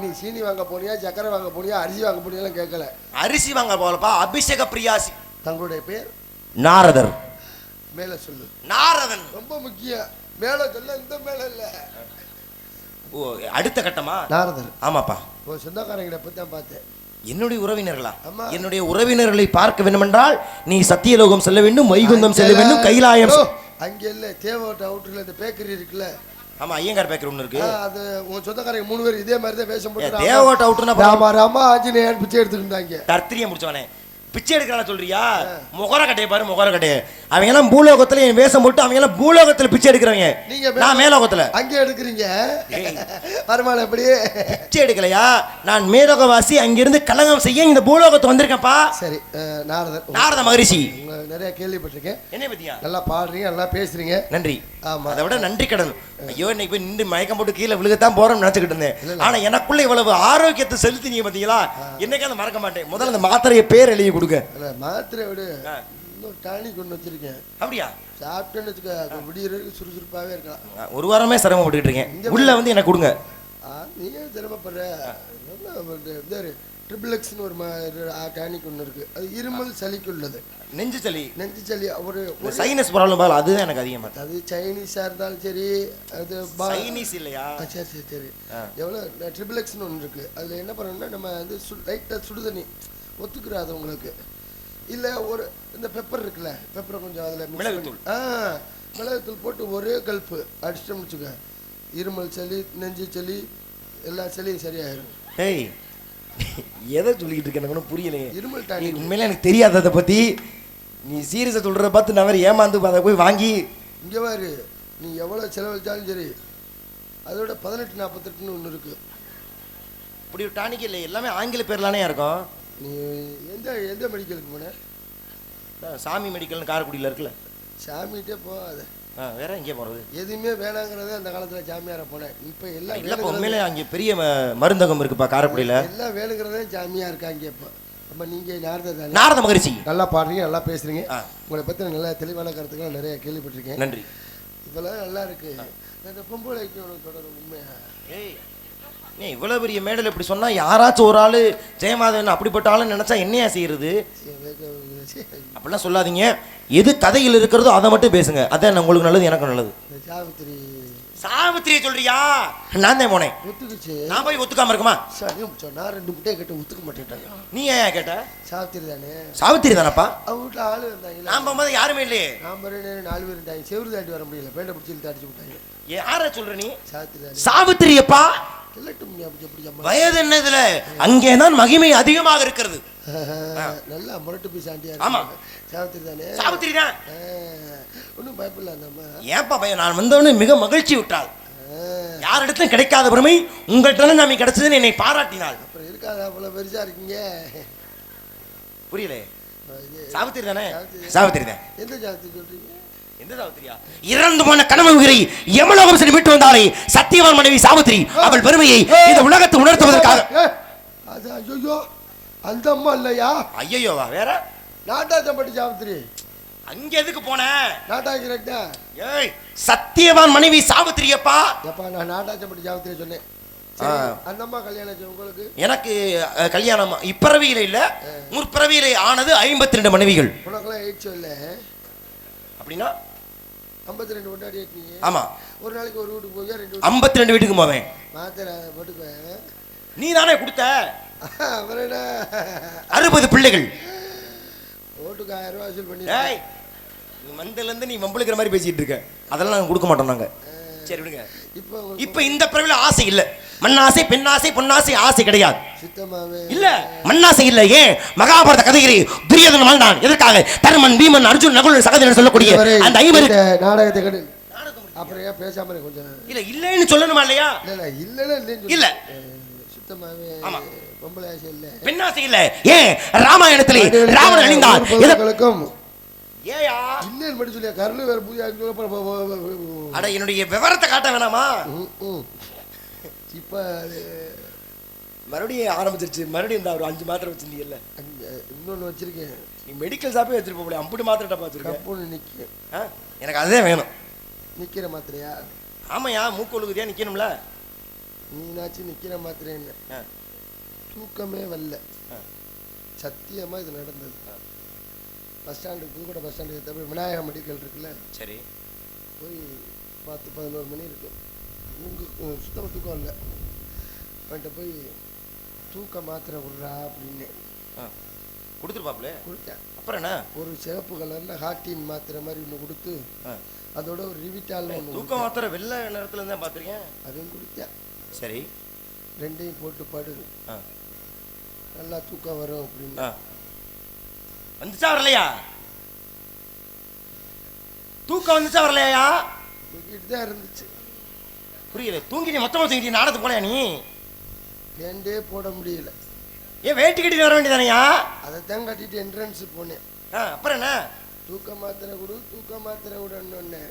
S1: நீ சீனி வாங்க போனியா, சக்கரை வாங்க போனியா, அரிசி வாங்க போனியா கேட்கல.
S2: அரிசி வாங்க போலப்பா. அபிஷேக பிரியாசி. தங்களுடைய பேர்
S1: நாரதர். மேல சொல்லு.
S2: நாரதன்
S1: ரொம்ப முக்கியம். மேல சொல்ல, இந்த மேல இல்ல.
S2: ஓ அடுத்த கட்டமா? நாரதர். ஆமாப்பா.
S1: ஓ சொந்தக்காரங்களை பத்தி தான் பார்த்தேன்.
S2: என்னுடைய உறவினர்களா? என்னுடைய உறவினர்களை பார்க்க வேண்டுமென்றால் நீ சத்தியலோகம் செல்ல வேண்டும், வைகுந்தம் செல்ல வேண்டும், கைலாயம்.
S1: அங்க இல்ல, தேவோட்ட அவுட்டர்ல இந்த பேக்கரி இருக்குல்ல.
S2: ஆமா ஐயங்கார் பேக்கரி ஒன்று இருக்கு.
S1: அது உன் சொந்தக்காரங்க 3 பேர் இதே மாதிரி தான் வேஷம் போட்டு
S2: தேவோட்ட அவுட்டர்னா
S1: ராமா ராமா ஆஞ்சநேயன் பிச்சை எடுத்துக்கிட்டாங்க.
S2: தர்த்திரியை முடிச்சவனே பிச்சை எடுக்கிறா சொல்றியா? முகர கட்டையை பாரு, முகர கட்டையை. அவங்க எல்லாம் பூலோகத்துல என் வேஷம் போட்டு அவங்க எல்லாம் பூலோகத்துல பிச்சை எடுக்கிறவங்க. நீங்க நான் மேலோகத்துல அங்க எடுக்கிறீங்க. வருமானம் எப்படி? பிச்சை எடுக்கலையா? நான் மேலோகவாசி, அங்கிருந்து கலகம் செய்ய இந்த பூலோகத்தை வந்திருக்கேன்ப்பா. சரி, நாரத மகரிஷி நிறைய கேள்விப்பட்டிருக்கேன். என்ன பத்தியா? நல்லா பாடுறீங்க, நல்லா பேசுறீங்க. நன்றி. ஆமா, அதை விட நன்றி கடன். ஐயோ இன்னைக்கு போய் நின்று மயக்கம் போட்டு கீழே விழுகத்தான் போறோம்னு நினைச்சுக்கிட்டு இருந்தேன். ஆனா எனக்குள்ள இவ்வளவு ஆரோக்கியத்தை செலுத்தினீங்க பாத்தீங்களா? என்னைக்காவது மறக்க மாட்டேன். முதல்ல அந்த மாத்திரையை பேர் எழுதி கொடுங்க. மாத்திரை விடு, இன்னும் டானிக் கொண்டு வச்சிருக்கேன். அப்படியா? சாப்பிட்டேன்னு வச்சுக்க விடியறதுக்கு சுறுசுறுப்பாவே இருக்கலாம். ஒரு வாரமே சிரமப்பட்டுக்கிட்டு இருக்கேன். உள்ள வந்து எனக்கு கொடுங்க. நீ ஏன் சிரமப்படுற? ட்ரிபிள் எக்ஸ்னு ஒரு டானிக் ஒன்று இருக்கு. அது இருமல் சளிக்கு உள்ளது. நெஞ்சு சளி. நெஞ்சு சளி ஒரு சைனஸ் ப்ராப்ளம் பால், அதுதான் எனக்கு அதிகமாக. அது சைனீஸாக இருந்தாலும் சரி, அது சைனீஸ் இல்லையா? சரி சரி சரி. எவ்வளோ ட்ரிபிள் எக்ஸ்னு ஒன்று இருக்கு. அதில் என்ன பண்ணணும்னா நம்ம வந்து லைட்டாக சுடுதண்ணி ஒத்துக்கிறாது உங்களுக்கு. இல்லை ஒரு இந்த பெப்பர் இருக்குல்ல, பெப்பரை கொஞ்சம் அதில் மிளகுத்தூள். மிளகுத்தூள் போட்டு ஒரே கல்ப்பு அடிச்சிட்டோம்னு வச்சுக்க, இருமல் சளி நெஞ்சு சளி எல்லா சளியும் சரியாயிடும். ஏய் எதை சொல்லிக்கிட்டு இருக்கேன் எனக்கு புரியலையே. இருமல் டானிக் உண்மையில எனக்கு தெரியாது அதை பற்றி. நீ சீரியஸை சொல்கிறத பார்த்து நான் வேறு ஏமாந்து அதை போய் வாங்கி இங்கே பாரு. நீ எவ்வளோ செலவழிச்சாலும் சரி, அதோட 1848ன்னு ஒன்று இருக்குது. இப்படி ஒரு டானிக் இல்லை, எல்லாமே ஆங்கில பேர்லானே இருக்கும். நீ எந்த எந்த மெடிக்கலுக்கு போன? சாமி மெடிக்கல்னு காரைக்குடியில் இருக்குல்ல. சாமிகிட்டே போகாத. வேற எங்கே போகிறது? எதுவுமே வேணாங்கிறத அந்த காலத்தில் சாமியாரை போனேன். இப்போ எல்லாம் இல்லை. உண்மையிலே அங்கே பெரிய மருந்தகம் இருக்குப்பா காரைக்குடியில். எல்லாம் வேணுங்கிறதே சாமியாக இருக்காங்க. இப்போ நம்ம நீங்கள் நாரத மகரிஷி நல்லா பாடுறீங்க, நல்லா பேசுகிறீங்க. உங்களை பற்றி நல்லா தெளிவான கருத்துக்கள் நிறைய கேள்விப்பட்டிருக்கேன். நன்றி. இதெல்லாம் நல்லா இருக்கு. இந்த பொம்பளைக்கு தொடரும் உண்மையா? ஏய் இவ்வளோ பெரிய மேடல் இப்படி சொன்னால் யாராச்சும் ஒரு ஆள் ஜெயமாதவன் அப்படிப்பட்ட ஆளுன்னு நினச்சா என்னையா செய்யறது? அப்படிலாம் சொல்லாதீங்க. எது கதையில் இருக்கிறதோ அதை மட்டும் பேசுங்க. அதான் உங்களுக்கு நல்லது, எனக்கு நல்லது. சாவித்திரி. சாவித்திரியை சொல்றியா? நான் தான் போனேன். ஒத்துக்குச்சு. நான் போய் ஒத்துக்காம இருக்குமா? நான் 2 முட்டையை கேட்டு ஒத்துக்க மாட்டேன்ட்டாங்க. நீ ஏன் கேட்ட? சாவித்திரி தானே. சாவித்திரி தானப்பா. அவங்க வீட்டில் ஆள் இருந்தாங்க. நான் போகும்போது யாருமே இல்லையே. நான் 4 பேர் இருந்தாங்க. செவ்வறு தாண்டி வர முடியல. பேண்டை பிடிச்சி அடிச்சு விட்டாங்க. யார சொல்ற நீ? சாவித்திரி. சாவித்திரியப்பா வயது என்னதுல அங்கேதான் மகிமை அதிகமாக இருக்கிறது.
S1: நல்லா முரட்டு போய் சாண்டியா.
S2: ஆமா
S1: சாவித்திரி தானே.
S2: சாவித்திரி தான்.
S1: ஒன்றும் பயப்படல அந்த அம்மா.
S2: ஏன்பா பையன் நான் வந்தவனே மிக மகிழ்ச்சி விட்டாள். யாரிடத்தும் கிடைக்காத பெருமை உங்கள்கிட்ட நாம கிடைச்சதுன்னு என்னை பாராட்டினாள்.
S1: அப்புறம் இருக்காதா அவ்வளவு பெருசா இருக்கீங்க?
S2: புரியல. சாவித்திரி தானே. சாவித்திரி தான்.
S1: எந்த சாவித்திரி சொல்றீங்க?
S2: எந்த சாவித்திரியா? இறந்து போன கணவன் உயிரை யமலோகம் சென்று விட்டு வந்தாலே சத்தியவான் மனைவி சாவித்திரி. அவள் பெருமையை இந்த உலகத்தை உணர்த்துவதற்காக.
S1: அது ஐயோ அந்த அம்மா இல்லையா?
S2: ஐயோவா வேற
S1: நாட்டாச்சம்பட்டி சாவித்திரி.
S2: அங்க எதுக்கு போன?
S1: நாட்டாக்கிறேன்.
S2: ஏய் சத்தியவான் மனைவி சாவித்திரியப்பா.
S1: எப்பா நான் நாட்டாச்சம்பட்டி சாவித்திரி சொன்னேன். அந்த அம்மா கல்யாணம் உங்களுக்கு? எனக்கு
S2: கல்யாணம் இப்பிறவியில இல்ல முற்பிறவியில ஆனது 52 மனைவிகள்.
S1: உனக்கெல்லாம் எயிட்ஸ் இல்ல
S2: அப்படின்னா
S1: 52 கொண்டாடி ஏற்றிங்க.
S2: ஆமா
S1: ஒரு நாளைக்கு ஒரு வீட்டுக்கு போய்
S2: 52 வீட்டுக்கு போவேன்.
S1: மாத்திரை போட்டுக்குவேன்.
S2: நீ தானே கொடுத்த? 60 பிள்ளைகள்.
S1: ஓட்டுக்கு 1000 ரூபாய் வசூல் பண்ணி.
S2: நீ மந்தல இருந்து நீ வம்பளுக்கிற மாதிரி பேசிட்டு இருக்க. அதெல்லாம் நாங்க கொடுக்க மாட்டோம் நாங்க. சரி விடுங்க. இப்போ இந்த பிறவில ஆசை இல்ல. மண்ணாசை பெண்ணாசை பொன்னாசை ஆசை கிடையாது.
S1: சுத்தமாவே
S2: இல்ல. மண்ணாசை இல்ல. ஏன் மகாபாரத கதையிலே துரியோதனன் வாழ்ந்தான். எதற்காக? தர்மன் பீமன் அர்ஜுன் நகுலன் சகதேவன் சொல்லக்கூடிய அந்த 50
S1: நாடகத்தை கண்டு அப்புறம் ஏன் பேசாம கொஞ்சம்
S2: இல்ல இல்லன்னு சொல்லணுமா இல்லையா? இல்ல
S1: சுத்தமாவே பொம்பளை ஆசை இல்ல
S2: பெண்ணாசை இல்ல. ஏன் ராமாயணத்திலே ராவணன் அழிந்தான். எதற்கும் ஏயா
S1: இல்லன்னு மட்டும் சொல்லியா? கருணு வேற பூஜை
S2: அட என்னுடைய விவரத்தை காட்ட வேணாமா?
S1: இப்ப
S2: மறுபடியும் ஆரம்பிச்சிருச்சு. மறுபடியும் இந்த ஒரு 5 மாத்திரை வச்சிருந்தீங்கல்ல.
S1: இன்னொன்னு வச்சிருக்கேன்.
S2: நீ மெடிக்கல் ஷாப்பே வச்சிருப்ப போல. 50 மாத்திரை வச்சிருக்கேன்.
S1: நிக்க
S2: எனக்கு அதுதான் வேணும்.
S1: நிக்கிற மாத்திரையா?
S2: ஆமாயா மூக்கொழுகுதியா நிக்கணும்ல.
S1: நீனாச்சும் நிக்கிற மாத்திரை என்ன? தூக்கமே வரல. சத்தியமா இது நடந்தது. Bus stand Pudukkottai bus stand தவிர விநாயகா மெடிக்கல் இருக்குல்ல.
S2: சரி
S1: போய் 10-11 மணி இருக்கு. சுத்தமாக தூக்கம் இல்லை. அவன்கிட்ட போய் தூக்க மாத்திரை விட்றா அப்படின்னு
S2: கொடுத்துருப்பாப்ல.
S1: கொடுத்தேன்.
S2: அப்புறம் என்ன? ஒரு
S1: சிவப்பு கலரில் ஹார்டின் மாத்திரை மாதிரி ஒன்று கொடுத்து அதோட ஒரு ரிவிட்டால் ஒன்று.
S2: தூக்க மாத்திரை வெள்ளை நேரத்தில் இருந்தால் பார்த்துருக்கேன்.
S1: அதுவும் கொடுத்தேன்.
S2: சரி
S1: ரெண்டையும் போட்டு படு நல்லா தூக்கம் வரும் அப்படின்னு.
S2: வந்துச்சா வரலையா? தூக்கம் வந்துச்சா வரலையா?
S1: தூக்கிட்டு தான் இருந்துச்சு.
S2: புரியல. தூங்கி மொத்தமா தூங்கி நாடத்துக்கு போலையா? நீ
S1: வேண்டே போட முடியல.
S2: ஏன் வேட்டி கட்டிட்டு வர வேண்டியதானையா?
S1: அதைத்தான் கட்டிட்டு என்ட்ரன்ஸ் போனேன்.
S2: அப்புறம் என்ன? தூக்க
S1: மாத்திரை கொடு தூக்க மாத்திரை விடணுன்னு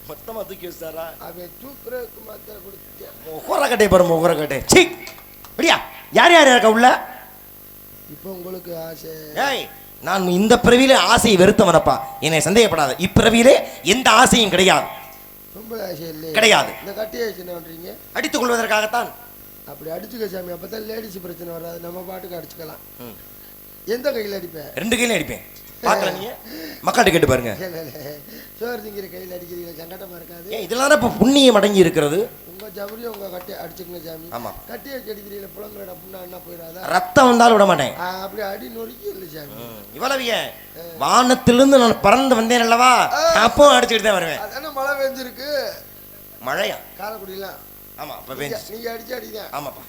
S2: மொத்தமா தூக்கி வச்சாரா?
S1: அவன் தூக்குறதுக்கு மாத்திரை கொடுத்துட்டேன்.
S2: முகரக்கட்டை பாரு முகரக்கட்டை. சி அப்படியா? யார் யார் இருக்கா உள்ள? இப்போ
S1: உங்களுக்கு ஆசை?
S2: ஏய் நான் இந்த பிறவியிலே ஆசையை வெறுத்தவனப்பா. என்னை சந்தேகப்படாத. இப்பிறவியிலே எந்த ஆசையும் கிடையாது.
S1: ரொம்ப ஆசை இல்லை
S2: கிடையாது.
S1: இந்த கட்டி ஆசை என்ன பண்றீங்க?
S2: அடித்துக் கொள்வதற்காகத்தான். அப்படி
S1: அடிச்சுக்க சாமி. அப்பதான் லேடிஸ் பிரச்சனை வராது. நம்ம பாட்டுக்கு அடிச்சுக்கலாம். எந்த கையில் அடிப்பேன்?
S2: 2 கையில அடிப்பேன். பார்க்கல நீங்க மக்கள்கிட்ட கேட்டு பாருங்க.
S1: சோறு திங்கிற கையில் அடிக்கிறீங்க சங்கடமா இருக்காது?
S2: இதெல்லாம் இப்போ புண்ணியம் அடங்கி இருக்கிறது.
S1: உங்க ஜவுரியும் உங்க கட்டி அடிச்சுக்கங்க சாமி.
S2: ஆமா
S1: கட்டி வச்சு அடிக்கிறீங்க புலங்கட புண்ணா என்ன போயிடாதா?
S2: ரத்தம் வந்தாலும் விட மாட்டேன்.
S1: அப்படி அடி நொறுக்கி இல்லை சாமி.
S2: இவ்வளவு வானத்திலிருந்து நான் பறந்து வந்தேன் அல்லவா? அப்போ அடிச்சுக்கிட்டு தான் வருவேன்.
S1: அதான மழை பெஞ்சிருக்கு.
S2: மழையா?
S1: காரைக்குடிலாம்.
S2: ஆமா அப்ப பெஞ்சு.
S1: நீங்க அடிச்சு அடிதான்.
S2: ஆமாப்பா.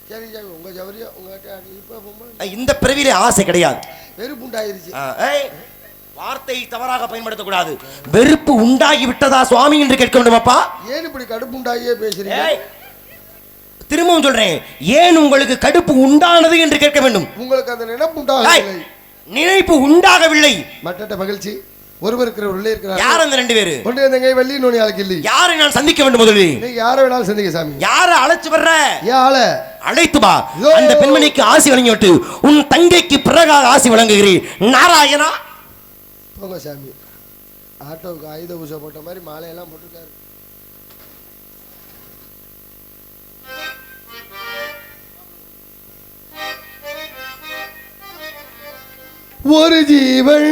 S1: சரி சாமி உங்க ஜவுரியும் உங்க கட்டி அடி. இப்போ
S2: இந்த பிறவியிலே ஆசை கிடையாது.
S1: வெறுப்பு உண்டாயிருச்சு.
S2: வார்த்தை தவறாக பயன்படுத்தக்கூடாது. வெறுப்பு உண்டாகி விட்டதா சுவாமி என்று கேட்க வேண்டுமாப்பா?
S1: ஏன் இப்படி கடுப்பு உண்டாகியே பேசுறீங்க?
S2: திரும்பவும் சொல்றேன். ஏன் உங்களுக்கு கடுப்பு உண்டானது என்று கேட்க வேண்டும்.
S1: உங்களுக்கு அந்த நினைப்பு உண்டாகவில்லை.
S2: நினைப்பு உண்டாகவில்லை.
S1: மற்ற மகிழ்ச்சி. ஒருவர் உள்ளே இருக்கிறார்.
S2: யார் அந்த 2 பேரு?
S1: ஒன்று அந்த வெள்ளி நோனி ஆளுக்கு இல்லை.
S2: யாரை நான் சந்திக்க வேண்டும் முதலில்?
S1: நீங்க யாரை வேணாலும் சந்திக்க சாமி.
S2: யாரை அழைச்சு வர்ற?
S1: யார
S2: அழைத்து வா. அந்த பெண்மணிக்கு ஆசி வழங்கி விட்டு உன் தங்கைக்கு பிறகாக ஆசி வழங்குகிறேன். நாராயணா
S1: போங்க சாமி. ஆட்டோவுக்கு ஆயுத பூஜை போட்ட மாதிரி மாலையெல்லாம் போட்டிருக்காரு. ஒரு ஜீவன்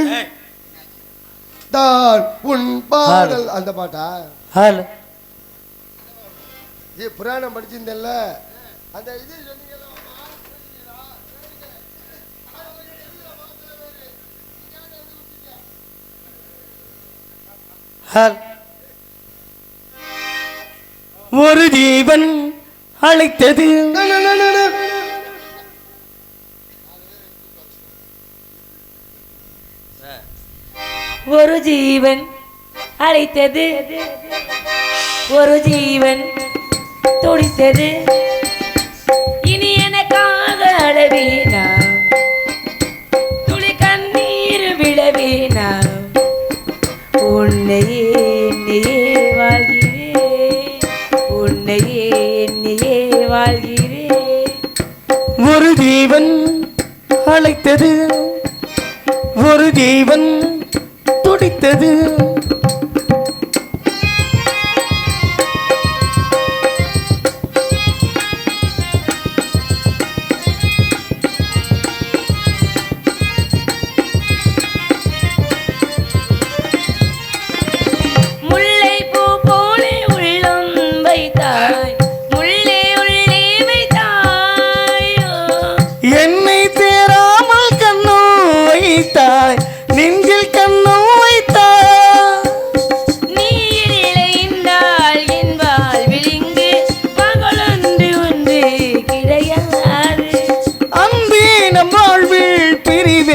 S1: தான் உன் பாடல். அந்த பாட்டா? புராணம் படிச்சிருந்தல்ல அந்த இது சொன்னீங்க.
S2: ஒரு ஜீவன் அழைத்தது.
S4: ஒரு ஜீவன் அழைத்தது, ஒரு ஜீவன் துடித்தது. இனி எனக்காக அழவேனா, துளி கண்ணீர் விழவேனா. உன்னையே எண்ணியே வாழ்கிறேன், உன்னையே எண்ணியே வாழ்கிறேன்.
S2: ஒரு ஜீவன் அழைத்தது, ஒரு ஜீவன் துடித்தது.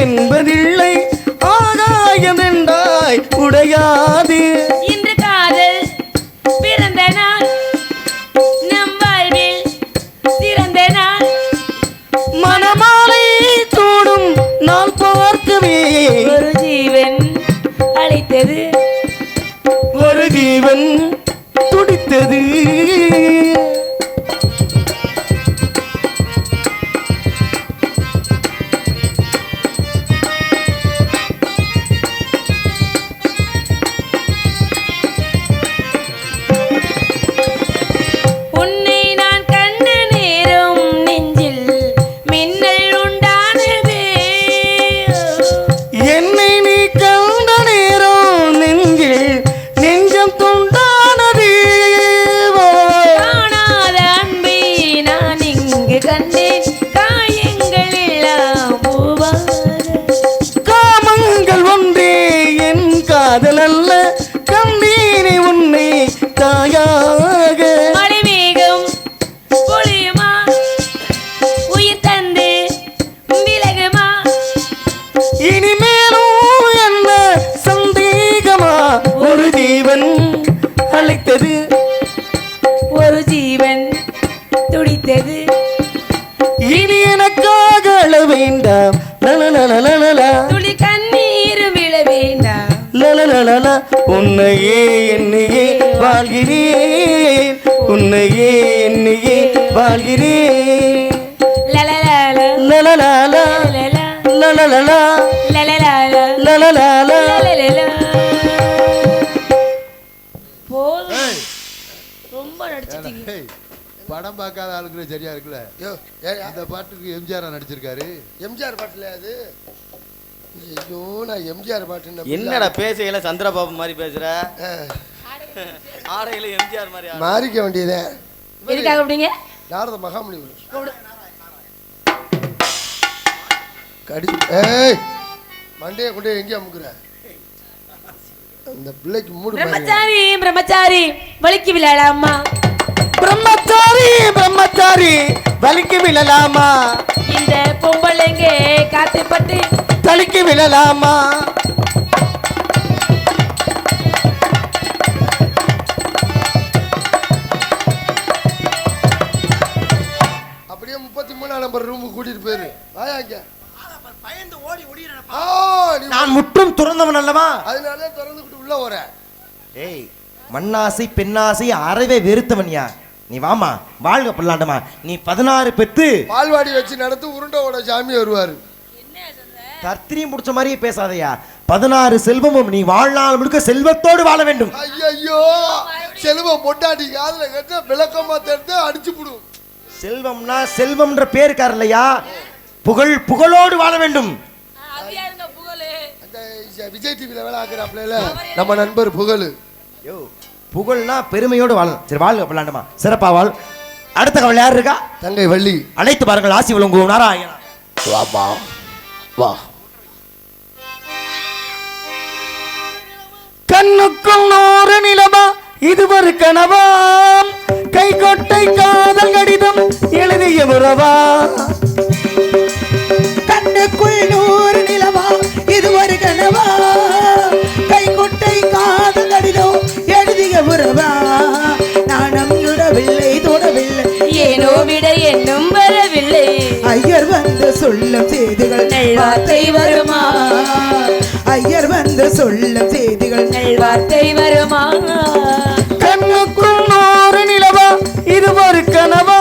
S2: என்பதில்லை ஆகாயம் என்றாய் உடையாது.
S4: இன்று காதல் பிறந்த நாள், நம் வாழ்வில் சிறந்த நாள்.
S2: மனமாலை தோடும் நாள் பார்க்கவே
S4: ஒரு ஜீவன் அழைத்தது,
S2: ஒரு ஜீவன் துடித்தது. காமங்கள் ஒன்றே என் காதல் அல்ல, கண்டீனே உன்னை தாயாக.
S4: மலைமேகம் பொழியுமா, உயிர் தந்து விலகுமா.
S2: இனிமேலும் என்ன சந்தேகமா. ஒரு ஜீவன் அழைத்தது,
S4: ஒரு ஜீவன் துடித்தது.
S2: இனி எனக்காக அழ வேண்டாம்,
S4: துளி கண்ணீர் விழ வேண்டாம்.
S2: உன்னையே என்னையே வாழ்கிறேன், உன்னையே என்னையே வாழ்கிறேன்.
S4: போதும், ரொம்ப நடிச்சிட்டீங்க.
S1: படம் பார்க்காத ஆளுக்குள்ள சரியா இருக்குல்ல. அந்த பாட்டுக்கு எம்ஜிஆர் நடிச்சிருக்காரு. எம்ஜிஆர் பாட்டுல அது. ஐயோ, நான் எம்ஜிஆர் பாட்டு
S3: என்னடா பேசையில சந்திரபாபு மாதிரி பேசுற, ஆடையில எம்ஜிஆர் மாதிரி
S1: மாறிக்க வேண்டியதே.
S4: எதுக்காக அப்படிங்க?
S1: நாரத மகாமணி கடி. ஏய், மண்டையை கொண்டு எங்கே அமுக்குற? அந்த பிள்ளைக்கு மூடு.
S4: பிரம்மச்சாரி பிரம்மச்சாரி வலிக்கு விழலாமா,
S2: பிரம்மச்சாரி பிரம்மச்சாரி வலிக்கு விழலாமா.
S4: இந்த பொம்பளைங்க காத்துப்பட்டு
S2: தலிக்கு விழலாமா.
S1: அப்படியே 33ஆம் நம்பர் ரூமுக்கு கூட்டிட்டு போயிரு. வாயாங்க.
S2: நான் முற்றும் துறந்தவன் அல்லவா,
S1: அதனால திறந்துக்கிட்டு உள்ள வர.
S2: ஏய், மண்ணாசை பெண்ணாசை அறவே வெறுத்தவன்யா நீ. வாமா, வாழ்க பல்லாண்டமா. நீ 16 பெத்து
S1: பால்வாடி வச்சு நடத்து உருண்டோட சாமி வருவாரு.
S2: கர்த்திரியும் முடிச்ச மாதிரியே பேசாதையா. 16 செல்வமும் நீ வாழ்நாள் முழுக்க செல்வத்தோடு வாழ வேண்டும்.
S1: ஐயோ, செல்வம் பொட்டாட்டி காதுல கட்ட விளக்கமா தெரிந்து அடிச்சு புடும்.
S2: செல்வம்னா செல்வம்ன்ற பேருக்கார் இல்லையா, புகழ் புகழோடு வாழ வேண்டும்.
S1: விஜய் டிவில வேலை ஆக்குறாப்ல நம்ம நண்பர் புகழ்.
S2: யோ, புகழ்னா பெருமையோடு வாழணும். சரி, வாழ்க பல்லாண்டமா, சிறப்பா வாழ். அடுத்த கவலை யார் இருக்கா?
S1: தங்கை வள்ளி.
S2: அழைத்து பாருங்கள். ஆசி வழங்குவோம் நாராயணா.
S1: வாமா வா.
S2: கண்ணுக்குள் 100 நிலவா, இது ஒரு கனவாம். கை கொட்டை காதல் கடிதம்
S4: ஏனோ விட என்னும் வரவில்லை.
S5: ஐயர் வந்து சொல்லும் செய்திகள்
S4: நல்வார்த்தை வருமா?
S5: ஐயர் வந்து சொல்லும் செய்திகள்
S4: நல்வார்த்தை வருமா?
S3: கண்ணுக்குள் நூறு நிலவா இது ஒரு கனவா?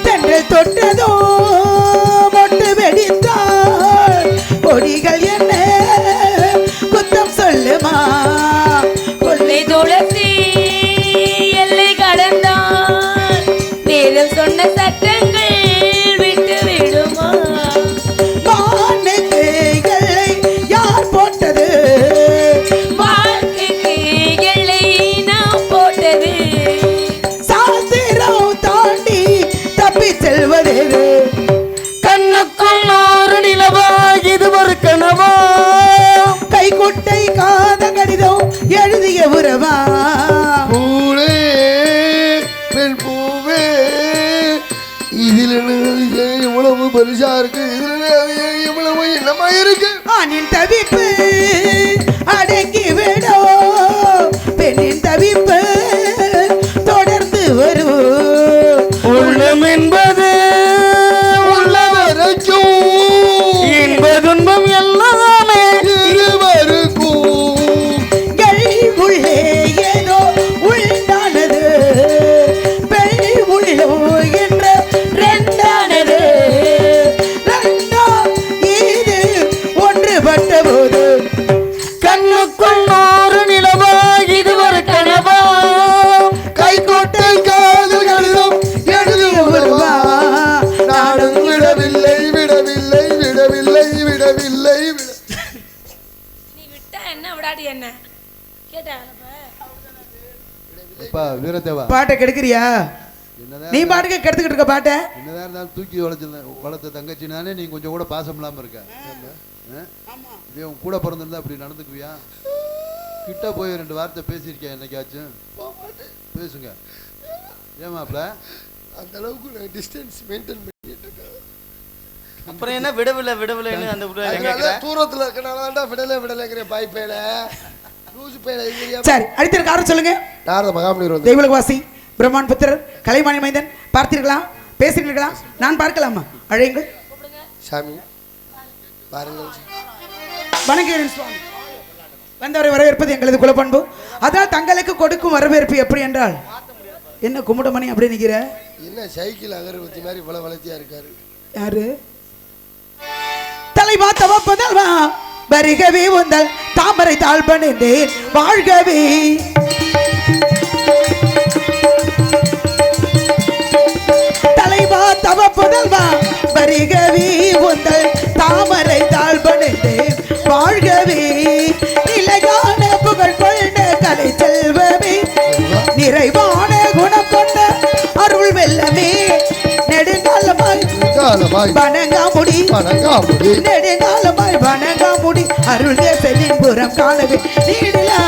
S5: தென்றல் தொட்டதோ மொட்டு வெடித்தாள் கொடிகள் என்ன குத்தம் சொல்லுமா?
S4: கொள்ளை துளசி எல்லை கடந்தான் வேதம் சொன்ன சட்டங்கள் விட்டு விடுமா?
S5: வானுக்கு எல்லை யார் போட்டது?
S4: வாழ்க்கைக்கு எல்லை நாம் போட்டது.
S5: சாஸ்திரம் தாண்டி தப்பி செல்வது
S3: கண்ணுக்குள் நூறு நிலவா இது ஒரு கனவா?
S5: கைக்குட்டை காத கடிதம் எழுதிய உறவா?
S1: பூவே பெண் பூவே இதுல இவ்வளவு பரிசா இருக்கு, இதுல இவ்வளவு என்னமா இருக்கு?
S5: ஆணின் தவிப்பு அடங்கி விடும், பெண்ணின் தவிப்பு தொடர்ந்து வரும்.
S3: உள்ளம் என்பது
S1: உள்ள வரைக்கும்
S3: இன்ப துன்பம் எல்லாமே
S1: இருவருக்கும்
S5: உள்ளே ஏதோ உள்தானது, பெண் உள்ளோ என்ற ரெண்டானது. ரெண்டா இது ஒன்றுபட்ட போது
S3: கண்ணுக்குள் நூறு நிலவா இது ஒரு கனவா?
S1: கைகோட்டை காதல் கடிதம் எழுதி வருவா. நானும் விடவில்லை விடவில்லை விடவில்லை விடவில்லை
S4: நீ விட்டா என்ன விடாடி என்ன கேட்டா
S6: அப்பா வீரத்தேவா,
S5: பாட்டை கெடுக்கிறியா?
S6: என்னதான்
S5: நீ பாட்டுக்கு கெடுத்துக்கிட்டு இருக்க பாட்டை.
S6: என்னதான் இருந்தாலும் தூக்கி வளர்த்த தங்கச்சினாலே நீ கொஞ்சம் கூட பாசம் இல்லாம இருக்க. இதே உன் கூட பிறந்திருந்தா அப்படி நடந்துக்குவியா? கிட்ட போய் 2 வார்த்தை பேசியிருக்கேன் என்னைக்காச்சும்? பேசுங்க. ஏமாப்ல
S1: அந்த அளவுக்கு நான் டிஸ்டன்ஸ் மெயின்டைன் பண்ணிட்டு இருக்கேன்.
S3: அப்புறம் என்ன விடவில்லைன்னு அந்த
S1: அதனால தூரத்துல இருக்கனால விடலைங்கிற பாய் பேல லூசு பேல இது.
S5: சரி, அடுத்த காரணம் சொல்லுங்க.
S1: நாரத மகாமுனிவர் வந்து
S5: தெய்வலவாசி பிரம்மான் புத்திரர் கலைவாணி மைந்தன் பார்த்தீர்களா? பேசுகிறீர்களா? நான் பார்க்கலாமா? அழையுங்கள்.
S1: சாமி பாருங்கள்.
S5: வணங்குகிறேன் சுவாமி. வந்தவரை வரவேற்பது எங்களது குலப்பண்பு. அதான் தங்களுக்கு கொடுக்கும் வரவேற்பு எப்படி என்றால் என்ன கும்பிடமணி அப்படி நிக்கிற?
S1: என்ன சைக்கிள் அகர்வத்தி மாதிரி இவ்வளவு வளர்த்தியா இருக்காரு?
S5: யாரு? தலைவா தவப்பதல்வா வருகவே உந்தல் தாமரை தாழ் பணிந்தேன் வாழ்கவே. தலைவா தவப்பதல்வா வருகவே உந்தல் தாமரை தாழ் பணிந்தேன் வாழ்கவே. நிலையான புகழ் கொண்ட கலை செல்வமே, நிறைவான குணம் கொண்ட அருள் வெல்லமே, நெடுங்காலமாய் வணங்காமுடி நெடுங்காலமாய் வணங்காமுடி அருள் தேசலின் புறம் காணவே நீடலா